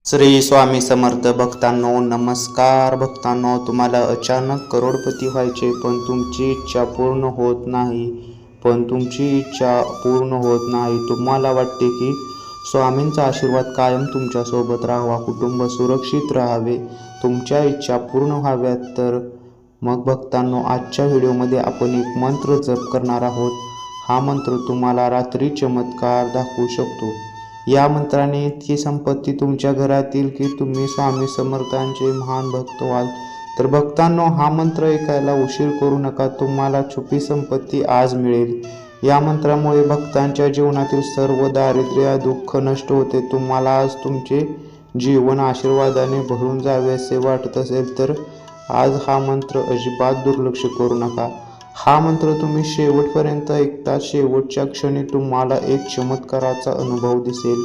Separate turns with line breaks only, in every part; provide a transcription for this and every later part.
श्री स्वामी समर्थ. भक्तांनो नमस्कार. भक्तांनो, तुम्हाला अचानक करोडपती व्हायचे पण तुमची इच्छा पूर्ण होत नाही. तुम्हाला वाटते की स्वामींचा आशीर्वाद कायम तुमच्यासोबत राहावा, कुटुंब सुरक्षित राहावे, तुमच्या इच्छा पूर्ण व्हाव्यात. तर मग भक्तांनो, आजच्या व्हिडिओमध्ये आपण एक मंत्र जप करणार आहोत. हा मंत्र तुम्हाला रात्री चमत्कार दाखवू शकतो. या मंत्राने इतकी संपत्ती तुमच्या घरात येईल की तुम्ही स्वामी समर्थांचे महान भक्त व्हाल. तर भक्तांनो, हा मंत्र ऐकायला उशीर करू नका. तुम्हाला छुपी संपत्ती आज मिळेल. या मंत्रामुळे भक्तांच्या जीवनातील सर्व दारिद्र्य दुःख नष्ट होते. तुम्हाला आज तुमचे जीवन आशीर्वादाने भरून जावे असे वाटत असेल तर आज हा मंत्र अजिबात दुर्लक्ष करू नका. हा मंत्र तुम्ही शेवटपर्यंत ऐकता. शेवटच्या क्षणी तुम्हाला एक चमत्काराचा अनुभव दिसेल.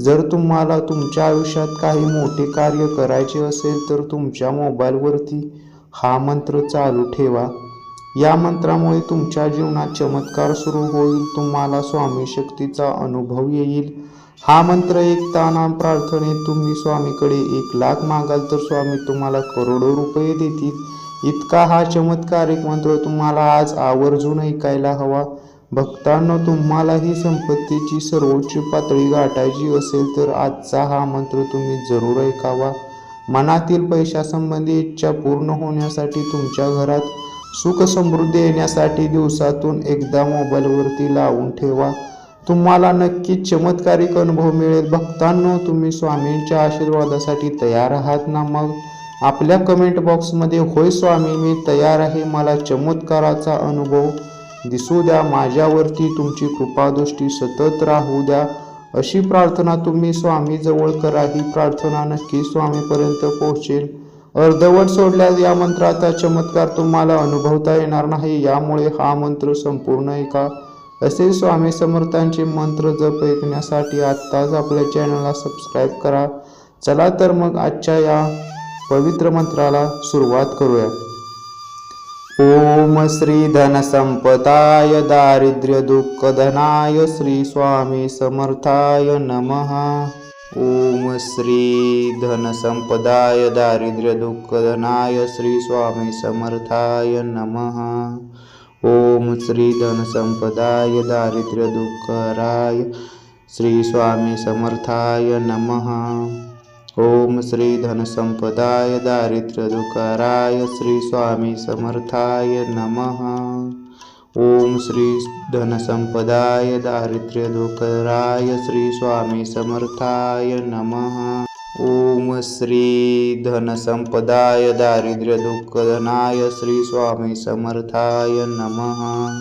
जर तुम्हाला तुमच्या आयुष्यात काही मोठे कार्य करायचे असेल तर तुमच्या मोबाईलवरती हा मंत्र चालू ठेवा. या मंत्रामुळे तुमच्या जीवनात चमत्कार सुरू होईल. तुम्हाला स्वामी शक्तीचा अनुभव येईल. हा मंत्र ऐकताना प्रार्थनेत तुम्ही स्वामीकडे 1,00,000 मागाल तर स्वामी तुम्हाला करोडो रुपये देतील. इतका हा चमत्कारिक मंत्र तुम्हाला आज आवर्जून ऐकायला हवा. भक्तांनो, तुम्हाला ही संपत्तीची सर्वोच्च पातळी गाठायची असेल तर आजचा हा मंत्र तुम्ही जरूर ऐकावा. मनातील पैशासंबंधी इच्छा पूर्ण होण्यासाठी, तुमच्या घरात सुख समृद्धी येण्यासाठी दिवसातून एकदा मोबाईलवरती लावून ठेवा. तुम्हाला नक्कीच चमत्कारिक अनुभव मिळेल. भक्तांनो, तुम्ही स्वामींच्या आशीर्वादासाठी तयार आहात ना? मग आपल्या कमेंट बॉक्समध्ये होय स्वामी, मी तयार आहे, मला चमत्काराचा अनुभव दिसू द्या, माझ्यावरती तुमची कृपादृष्टी सतत राहू द्या, अशी प्रार्थना तुम्ही स्वामीजवळ करा. ही प्रार्थना नक्की स्वामीपर्यंत पोहोचेल. अर्धवट सोडल्यास या मंत्राचा चमत्कार तुम्हाला अनुभवता येणार नाही. यामुळे हा मंत्र संपूर्ण ऐका. असे स्वामी समर्थांचे मंत्र जप ऐकण्यासाठी आत्ताच आपल्या चॅनलला सबस्क्राईब करा. चला तर मग आजच्या या पवित्र मंत्राला सुरुवात करूया. ओम श्री धन संपदाय दारिद्र्य दुःख धनाय श्री स्वामी समर्थाय नमः. ओम श्री धन संपदाय दारिद्र्य दुःख धनाय श्री स्वामी समर्थाय नमः. ओम श्री धन संपदाय दारिद्र्य दुःखराय श्री स्वामी समर्थाय नमः. ओम श्री धन संपदाय दारिद्र्य दुःखराय श्री स्वामी समर्थाय नमः. ओम श्री धन संपदाय दारिद्र्य दुःखराय श्री स्वामी समर्थाय नमः. ओम श्री धन संपदाय दारिद्र्य दुःख धनाय श्री स्वामी समर्थाय नमः.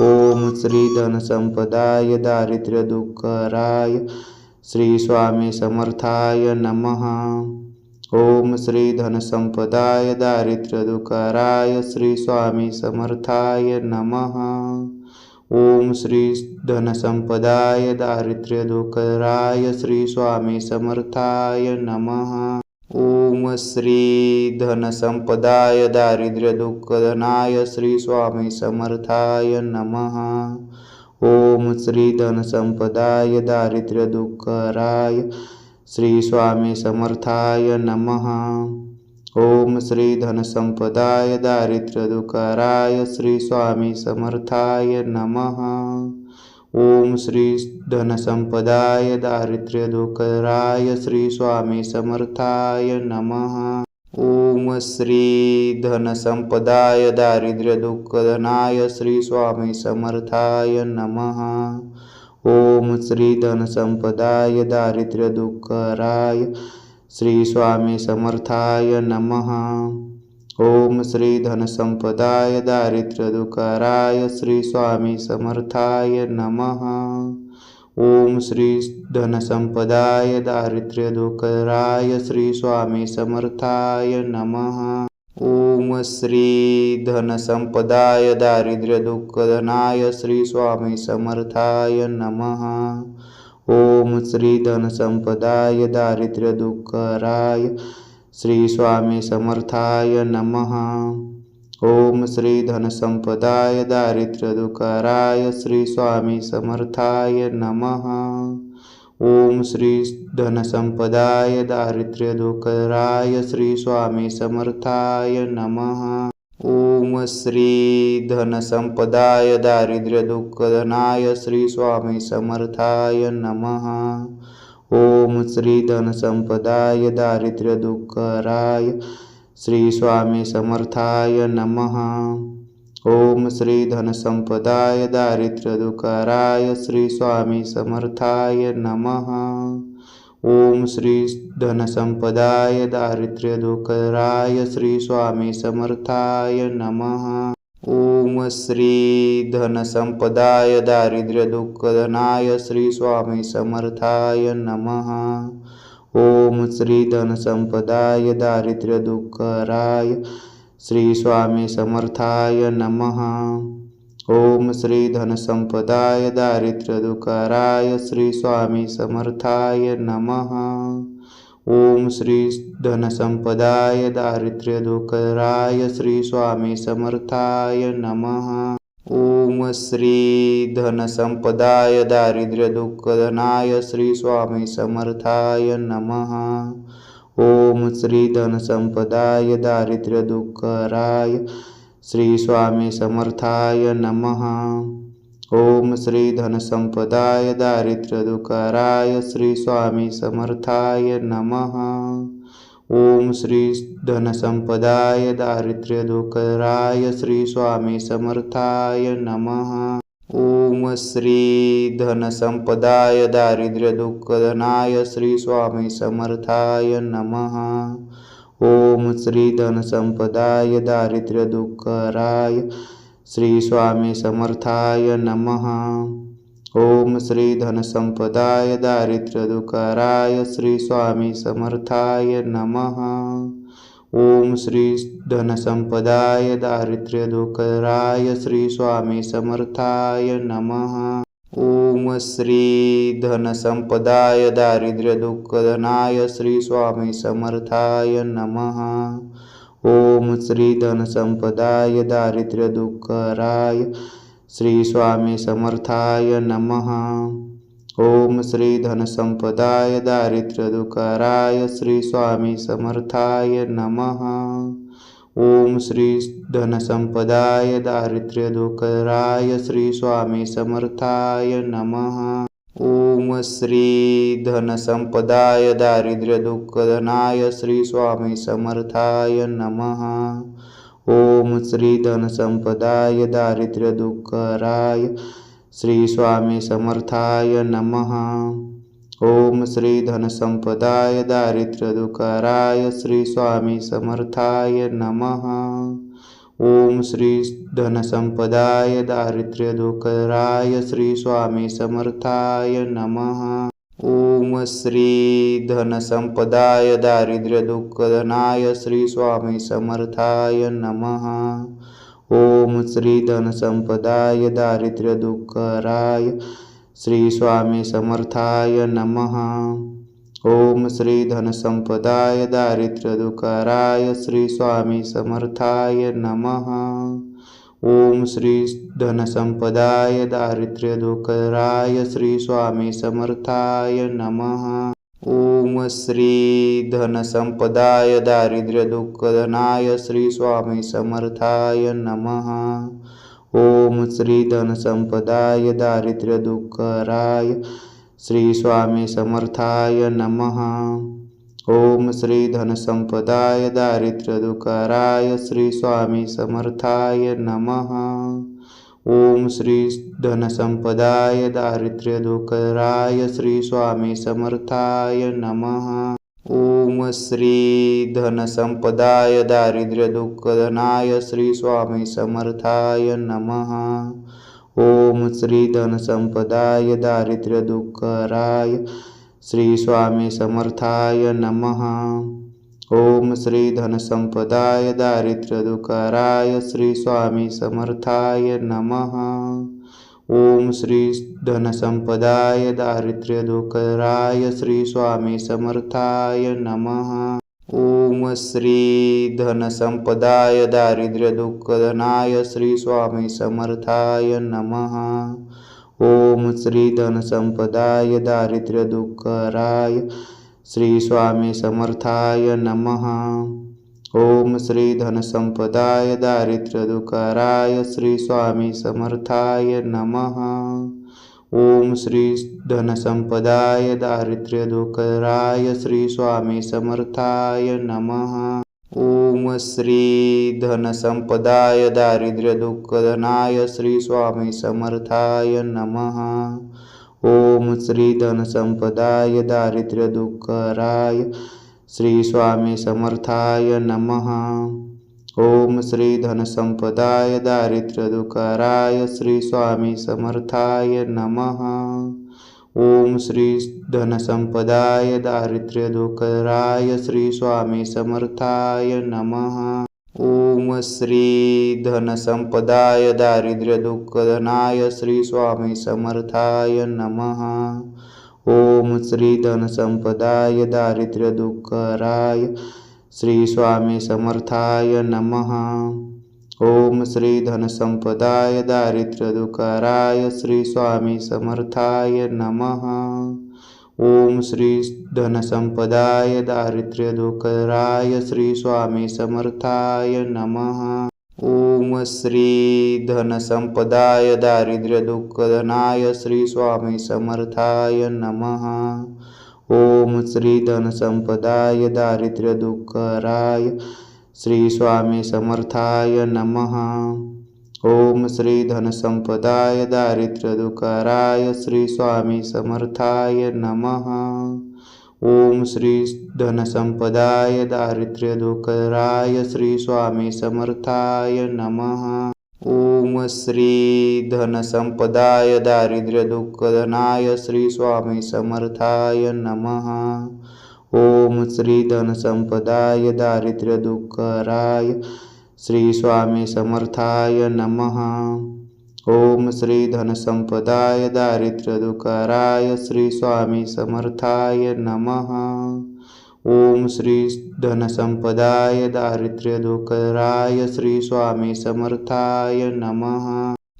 ओम श्री धन संपदाय दारिद्र्य दुःखराय श्री स्वामी समर्थाय नमः. ओम श्री धन संपदाय दारिद्र्य दुःखराय श्री स्वामी समर्थाय नमः. ओम श्री धन संपदाय दारिद्र्य दुःखराय श्री स्वामी समर्थाय नमः. ओम श्री धन संपदाय दारिद्र्य दुःख धनाय श्री स्वामी समर्थाय नमः. ओम श्री धन संपदाय दारिद्र्य दुःखराय श्री स्वामी समर्थाय नमः. ओम श्री धन संपदाय दारिद्र्य दुःखराय श्री स्वामी समर्थाय नमः. ओम श्री धन संपदाय दारिद्र्य दुःखराय श्री स्वामी समर्थाय नमः. ओम श्री धन संपदाय दारिद्र्य दुःख धनाय श्री स्वामी समर्थाय नमः. ओम श्री धन संपदाय दारिद्र्य दुःखराय श्री स्वामी समर्थाय नमः. ओम श्री धन संपदाय दारिद्र्य दुःखराय श्री स्वामी समर्थाय नमः. ओम श्री धन संपदाय दारिद्र्य दुःखराय श्री स्वामी समर्थाय नमः. ओम श्री धन संपदाय दारिद्र्य दुःख धनाय श्री स्वामी समर्थाय नमः. ओम श्री धन संपदाय दारिद्र्य दुःखराय श्री स्वामी समर्थाय नमः. ओम श्री धन संपदाय दारिद्र्य दुःखराय श्री स्वामी समर्थाय नमः. ओम श्री धनसंपदाय दारिद्र्यदुःखराय श्री स्वामी समर्थाय नमः। ओम श्री धनसंपदाय दारिद्र्यदुःखनाय श्री स्वामी समर्थाय नमः। ओम श्री धनसंपदाय दारिद्र्यदुःखराय श्री स्वामी समर्थाय नमः। ओम श्री धनसंपदाय दारिद्र्यदुःखराय श्री स्वामी समर्थाय नमः। ओम श्री धनसंपदाय दारिद्र्यदुःखराय श्री स्वामी समर्थाय नमः। ओम श्री धनसंपदाय दारिद्र्यदुःखनाय श्री स्वामी समर्थाय नमः। ओम श्री धनसंपदाय दारिद्र्यदुःखराय श्री स्वामी समर्थाय नमः। ओम श्री धनसंपदाय दारिद्र्यदुःखराय श्री स्वामी समर्थाय नमः। ओम श्री धनसंपदाय दारिद्र्यदुःखराय श्री स्वामी समर्थाय नमः। ओम श्री धनसंपदाय दारिद्र्यदुःखनाय श्री स्वामी समर्थाय नमः। ओम श्री धनसंपदाय दारिद्र्यदुःखराय श्री स्वामी समर्थाय नमः। ओम श्री धनसंपदाय दारिद्र्यदुःखराय श्री स्वामी समर्थाय नमः। ओम श्री धनसंपदाय दारिद्र्यदुःखराय श्री स्वामी समर्थाय नमः। ओम श्री धनसंपदाय दारिद्र्यदुःखनाय श्री स्वामी समर्थाय नमः। ओम श्री धनसंपदाय दारिद्र्यदुःखराय श्री स्वामी समर्थाय नमः। ओम श्री धनसंपदाय दारिद्र्यदुःखराय श्री स्वामी समर्थाय नमः। ओम श्री धनसंपदाय दारिद्र्यदुःखराय श्री स्वामी समर्थाय नमः। ओम श्री धनसंपदाय दारिद्र्यदुःखनाय श्री स्वामी समर्थाय नमः। ओम श्री धनसंपदाय दारिद्र्यदुःखराय श्री स्वामी समर्थाय नमः। ओम श्री धनसंपदाय दारिद्र्यदुःखराय श्री स्वामी समर्थाय नमः। ओम श्री धनसंपदाय दारिद्र्यदुःखराय श्री स्वामी समर्थाय नमः। ओम श्री धनसंपदाय दारिद्र्यदुःखनाय श्री स्वामी समर्थाय नमः। ओम श्री धनसंपदाय दारिद्र्यदुःखराय श्री स्वामी समर्थाय नमः। ओम श्री धनसंपदाय दारिद्र्यदुःखराय श्री स्वामी समर्थाय नमः। ओम श्री धनसंपदाय दारिद्र्यदुःखराय श्री स्वामी समर्थाय नमः। ओम श्री धनसंपदाय दारिद्र्यदुःखनाय श्री स्वामी समर्थाय नमः। ओम श्री धनसंपदाय दारिद्र्यदुःखराय श्री स्वामी समर्थाय नमः। ओम श्री धनसंपदाय दारिद्र्यदुःखराय श्री स्वामी समर्थाय नमः। ओम श्री धनसंपदाय दारिद्र्यदुःखराय श्री स्वामी समर्थाय नमः। ओम श्री धनसंपदाय दारिद्र्यदुःखनाय श्री स्वामी समर्थाय नमः। ओम श्री धनसंपदाय दारिद्र्यदुःखराय श्री स्वामी समर्थाय नमः। ओम श्री धनसंपदाय दारिद्र्यदुःखराय श्री स्वामी समर्थाय नमः। ओम श्री धनसंपदाय दारिद्र्यदुःखराय श्री स्वामी समर्थाय नमः। ओम श्री धनसंपदाय दारिद्र्यदुःखनाय श्री स्वामी समर्थाय नमः। ओम श्री धनसंपदाय दारिद्र्यदुःखराय श्री स्वामी समर्थाय नमः। ओम श्री धनसंपदाय दारिद्र्यदुःखराय श्री स्वामी समर्थाय नमः। ओम श्री धनसंपदाय दारिद्र्यदुःखराय श्री स्वामी समर्थाय नमः। ओम श्री धनसंपदाय दारिद्र्यदुःखनाय श्री स्वामी समर्थाय नमः। ओम श्री धनसंपदाय दारिद्र्य दुःखराय श्री स्वामी समर्थाय नमः। ओम श्री धनसंपदाय दारिद्र्य दुःखराय श्री स्वामी समर्थाय नमः। ओम श्री धनसंपदाय दारिद्र्य दुःखराय श्री स्वामी समर्थाय नमः। ओम श्री धनसंपदाय दारिद्र्य दुःखनाय श्री स्वामी समर्थाय नमः। ओम श्री धनसंपदाय दारिद्र्य दुःखराय श्री स्वामी समर्थाय नमः। ओम श्री धनसंपदाय दारिद्र्य दुःखराय श्री स्वामी समर्थाय नमः। ओम श्री धनसंपदाय दारिद्र्य दुःखराय श्री स्वामी समर्थाय नमः। ओम श्री धनसंपदाय दारिद्र्य दुःखनाय श्री स्वामी समर्थाय नमः। ओम श्री धनसंपदाय दारिद्र्य दुःखराय श्री स्वामी समर्थाय नमः। ओम श्री धनसंपदाय दारिद्र्य दुःखराय श्री स्वामी समर्थाय नमः। ओम श्री धनसंपदाय दारिद्र्य दुःखराय श्री स्वामी समर्थाय नमः। ओम श्री धनसंपदाय दारिद्र्य दुःखनाय श्री स्वामी समर्थाय नमः। ओम श्री धनसंपदाय दारिद्र्य दुःखराय श्री स्वामी समर्थाय नमः। ओम श्री धनसंपदाय दारिद्र्य दुःखराय श्री स्वामी समर्थाय नमः। ओम श्री धनसंपदाय दारिद्र्य दुःखराय श्री स्वामी समर्थाय नमः। ओम श्री धनसंपदाय दारिद्र्य दुःखनाय श्री स्वामी समर्थाय नमः। ओम श्री धनसंपदाय दारिद्र्य दुःखराय श्री स्वामी समर्थाय नमः। ओम श्री धनसंपदाय दारिद्र्य दुःखराय श्री स्वामी समर्थाय नमः। ओम श्री धनसंपदाय दारिद्र्य दुःखराय श्री स्वामी समर्थाय नमः।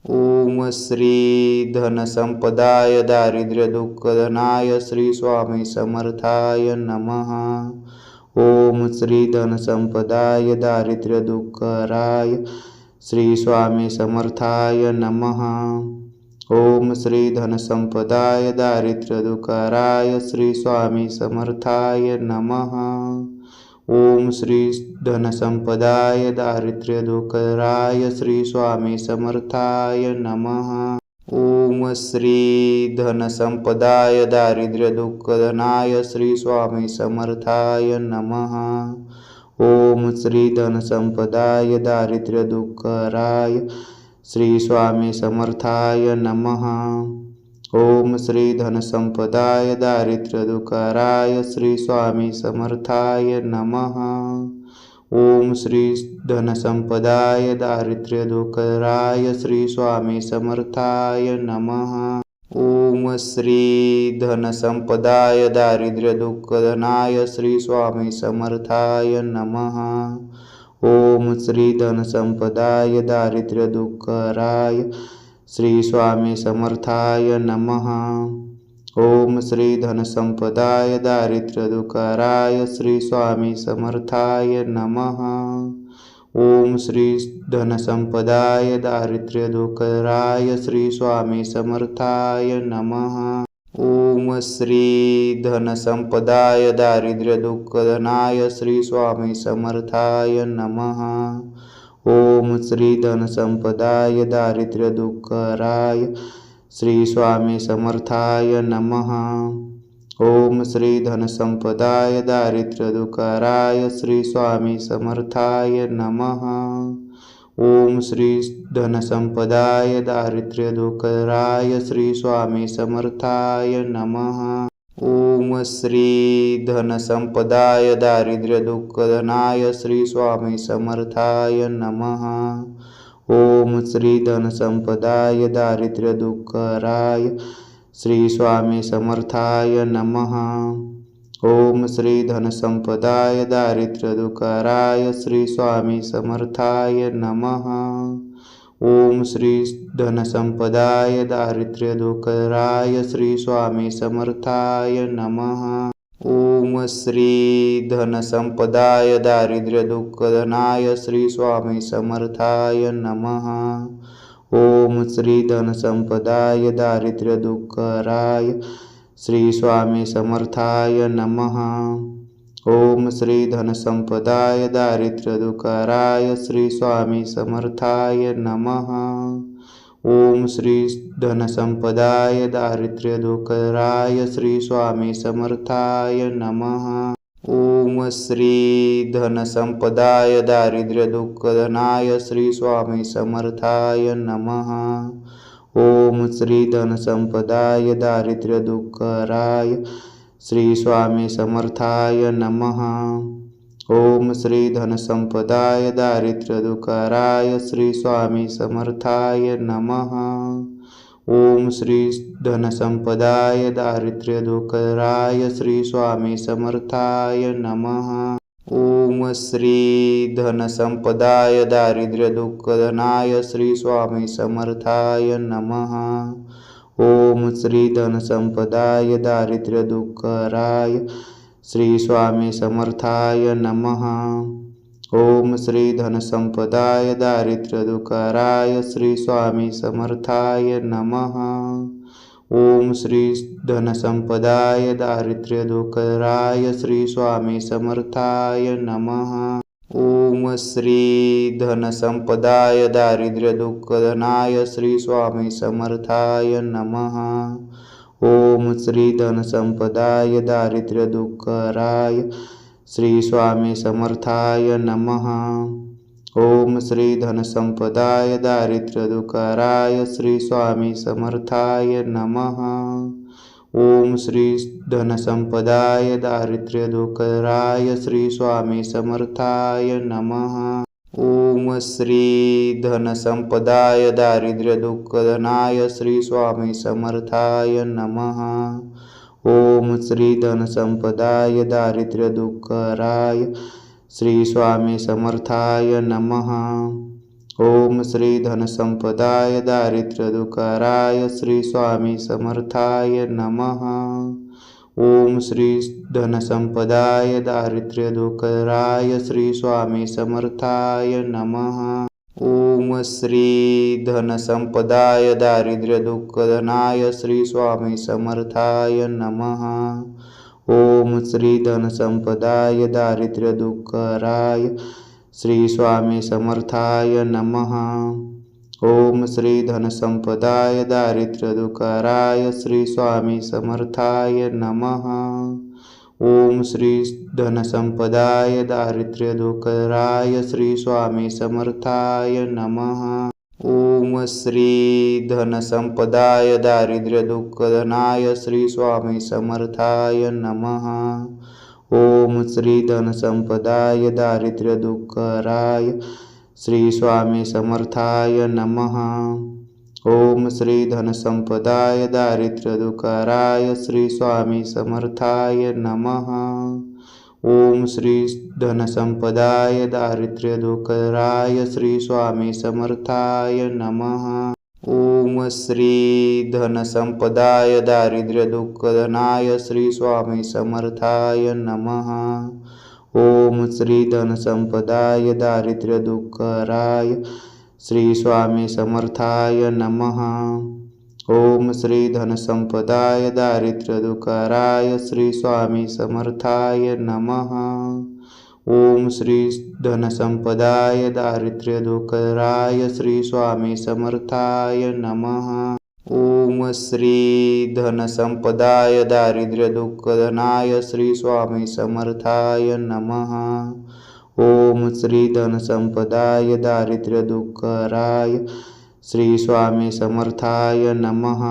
ओम श्री धनसंपदाय दारिद्र्य दुःखनाय श्री स्वामी समर्थाय नमः। ओम श्री धनसंपदाय दारिद्र्य दुःखराय श्री स्वामी समर्थाय नमः। ओम श्री धनसंपदाय दारिद्र्य दुःखराय श्री स्वामी समर्थाय नमः। ओम श्री धनसंपदाय दारिद्र्य दुःखराय श्री स्वामी समर्थाय नमः। ओम श्री धनसंपदाय दारिद्र्य दुःखनाय श्री स्वामी समर्थाय नमः। ओम श्री धनसंपदाय दारिद्र्य दुःखराय श्री स्वामी समर्थाय नमः। ओम श्री धनसंपदाय दारिद्र्य दुःखराय श्री स्वामी समर्थाय नमः। ओम श्री धनसंपदाय दारिद्र्य दुःखराय श्री स्वामी समर्थाय नमः। ओम श्री धनसंपदाय दारिद्र्य दुःखनाय श्री स्वामी समर्थाय नमः। ओम श्री धनसंपदाय दारिद्र्य दुःखराय श्री स्वामी समर्थाय नमः। ओम श्री धनसंपदाय दारिद्र्य दुःखराय श्री स्वामी समर्थाय नमः। ओम श्री धनसंपदाय दारिद्र्य दुःखराय श्री स्वामी समर्थाय नमः। ओम श्री धनसंपदाय दारिद्र्य दुःखनाय श्री स्वामी समर्थाय नमः। ओम श्री धनसंपदाय दारिद्र्य दुःखराय श्री स्वामी समर्थाय नमः। ओम श्री धनसंपदाय दारिद्र्य दुःखराय श्री स्वामी समर्थाय नमः। ओम श्री धनसंपदाय दारिद्र्य दुःखराय श्री स्वामी समर्थाय नमः। ओम श्री धनसंपदाय दारिद्र्य दुःखनाय श्री स्वामी समर्थाय नमः। ओम श्री धनसंपदाय दारिद्र्य दुःखराय श्री स्वामी समर्थाय नमः। ओम श्री धनसंपदाय दारिद्र्य दुःखराय श्री स्वामी समर्थाय नमः। ओम श्री धनसंपदाय दारिद्र्यदुःखराय श्री स्वामी समर्थाय नमः। ओम श्री धनसंपदाय दारिद्र्यदुःखनाय श्री स्वामी समर्थाय नमः। ओम श्री धनसंपदाय दारिद्र्यदुःखराय श्री स्वामी समर्थाय नमः। ओम श्री धनसंपदाय दारिद्र्यदुःखराय श्री स्वामी समर्थाय नमः। ओम श्री धनसंपदाय दारिद्र्यदुःखराय श्री स्वामी समर्थाय नमः। ओम श्री धनसंपदाय दारिद्र्यदुःखनाय श्री स्वामी समर्थाय नमः। ओम श्री धनसंपदाय दारिद्र्यदुःखराय श्री स्वामी समर्थाय नमः। ओम श्री धनसंपदाय दारिद्र्यदुःखराय श्री स्वामी समर्थाय नमः। ओम श्री धनसंपदाय दारिद्र्यदुःखराय श्री स्वामी समर्थाय नमः। ओम श्री धनसंपदाय दारिद्र्यदुःखनाय श्री स्वामी समर्थाय नमः। ओम श्री धनसंपदाय दारिद्र्यदुःखराय श्री स्वामी समर्थाय नमः। ओम श्री धनसंपदाय दारिद्र्यदुःखराय श्री स्वामी समर्थाय नमः। ओम श्री धनसंपदाय दारिद्र्यदुःखराय श्री स्वामी समर्थाय नमः। ओम श्री धनसंपदाय दारिद्र्यदुःखनाय श्री स्वामी समर्थाय नमः। ओम श्री धनसंपदाय दारिद्र्यदुःखराय श्री स्वामी समर्थाय नमः। ओम श्री धनसंपदाय दारिद्र्यदुःखराय श्री स्वामी समर्थाय नमः। ओम श्री धनसंपदाय दारिद्र्यदुःखराय श्री स्वामी समर्थाय नमः। ओम श्री धनसंपदाय दारिद्र्यदुःखनाय श्री स्वामी समर्थाय नमः। ओम श्री धनसंपदाय दारिद्र्यदुःखराय श्री स्वामी समर्थाय नमः। ओम श्री धनसंपदाय दारिद्र्यदुःखराय श्री स्वामी समर्थाय नमः। ओम श्री धनसंपदाय दारिद्र्यदुःखराय श्री स्वामी समर्थाय नमः। ओम श्री धनसंपदाय दारिद्र्यदुःखनाय श्री स्वामी समर्थाय नमः। ओम श्री धनसंपदाय दारिद्र्यदुःखराय श्री स्वामी समर्थाय नमः। ओम श्री धनसंपदाय दारिद्र्यदुःखराय श्री स्वामी समर्थाय नमः। ओम श्री धनसंपदाय दारिद्र्यदुःखराय श्री स्वामी समर्थाय नमः। ओम श्री धनसंपदाय दारिद्र्यदुःखनाय श्री स्वामी समर्थाय नमः। ओम श्री धनसंपदाय दारिद्र्यदुःखराय श्री स्वामी समर्थाय नमः। ओम श्री धनसंपदाय दारिद्र्यदुःखराय श्री स्वामी समर्थाय नमः। ओम श्री धनसंपदाय दारिद्र्यदुःखराय श्री स्वामी समर्थाय नमः। ओम श्री धनसंपदाय दारिद्र्यदुःखनाय श्री स्वामी समर्थाय नमः। ओम श्री धनसंपदाय दारिद्र्यदुःखराय श्री स्वामी समर्थाय नमः। ओम श्री धनसंपदाय दारिद्र्यदुःखराय श्री स्वामी समर्थाय नमः। ओम श्री धनसंपदाय दारिद्र्यदुःखराय श्री स्वामी समर्थाय नमः। ओम श्री धनसंपदाय दारिद्र्यदुःखनाय श्री स्वामी समर्थाय नमः। ओम श्री धनसंपदाय दारिद्र्यदुःखराय श्री स्वामी समर्थाय नमः।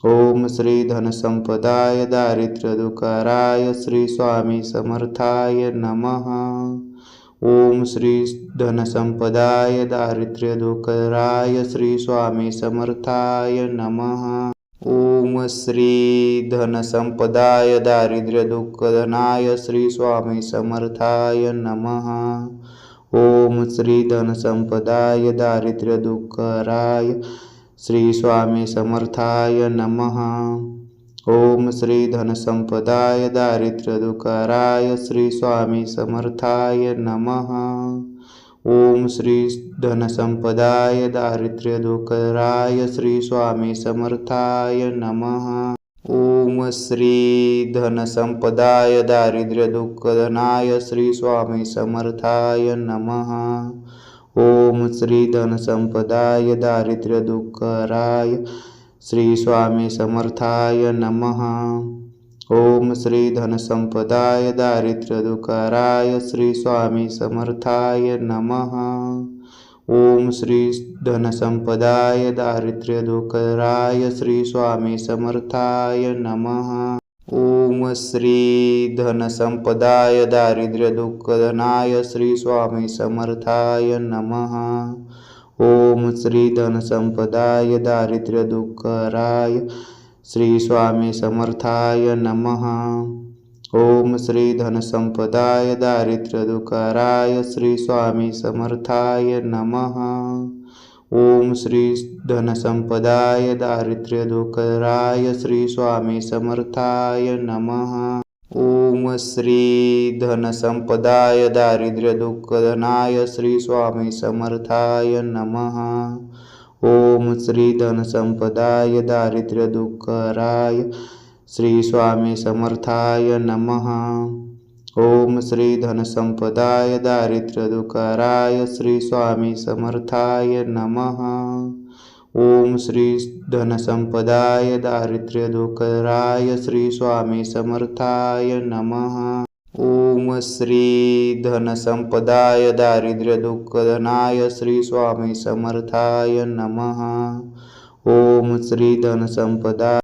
ओम श्री धनसंपदाय दारिद्र्यदुःखराय श्री स्वामी समर्थाय नमः। ओम श्री धनसंपदाय दारिद्र्यदुःखराय श्री स्वामी समर्थाय नमः। ओम श्री धनसंपदाय दारिद्र्यदुःखनाय श्री स्वामी समर्थाय नमः। ओम श्री धनसंपदाय दारिद्र्य दुःखराय श्री स्वामी समर्थाय नमः। ओम श्री धनसंपदाय दारिद्र्य दुःखराय श्री स्वामी समर्थाय नमः। ओम श्री धनसंपदाय दारिद्र्य दुःखराय श्री स्वामी समर्थाय नमः। ओम श्री धनसंपदाय दारिद्र्य दुःखनाय श्री स्वामी समर्थाय नमः। ओम श्री धनसंपदाय दारिद्र्य दुःखराय श्री स्वामी समर्थाय नमः। ओम श्री धनसंपदाय दारिद्र्य दुःखराय श्री स्वामी समर्थाय नमः। ओम श्री धनसंपदाय दारिद्र्य दुःखराय श्री स्वामी समर्थाय नमः। ओम श्री धनसंपदाय दारिद्र्य दुःखनाय श्री स्वामी समर्थाय नमः। ओम श्री धनसंपदाय दारिद्र्य दुःखराय श्री स्वामी समर्थाय नमः। ओम श्री धनसंपदाय दारिद्र्य दुःखराय श्री स्वामी समर्थाय नमः। ओम श्री धनसंपदाय दारिद्र्य दुःखराय श्री स्वामी समर्थाय नमः। ओम श्री धनसंपदाय दारिद्र्य दुःखनाय श्री स्वामी समर्थाय नमः। ओम श्री धनसंपदाय दारिद्र्य दुःखराय श्री स्वामी समर्थाय नमः। ओम श्री धनसंपदाय दारिद्र्य दुःखराय श्री स्वामी समर्थाय नमः। ओम श्री धनसंपदाय दारिद्र्य दुःखराय श्री स्वामी समर्थाय नमः। ओम श्री धनसंपदाय दारिद्र्य दुःखनाय श्री स्वामी समर्थाय नमः। ओम श्री धनसंपदाय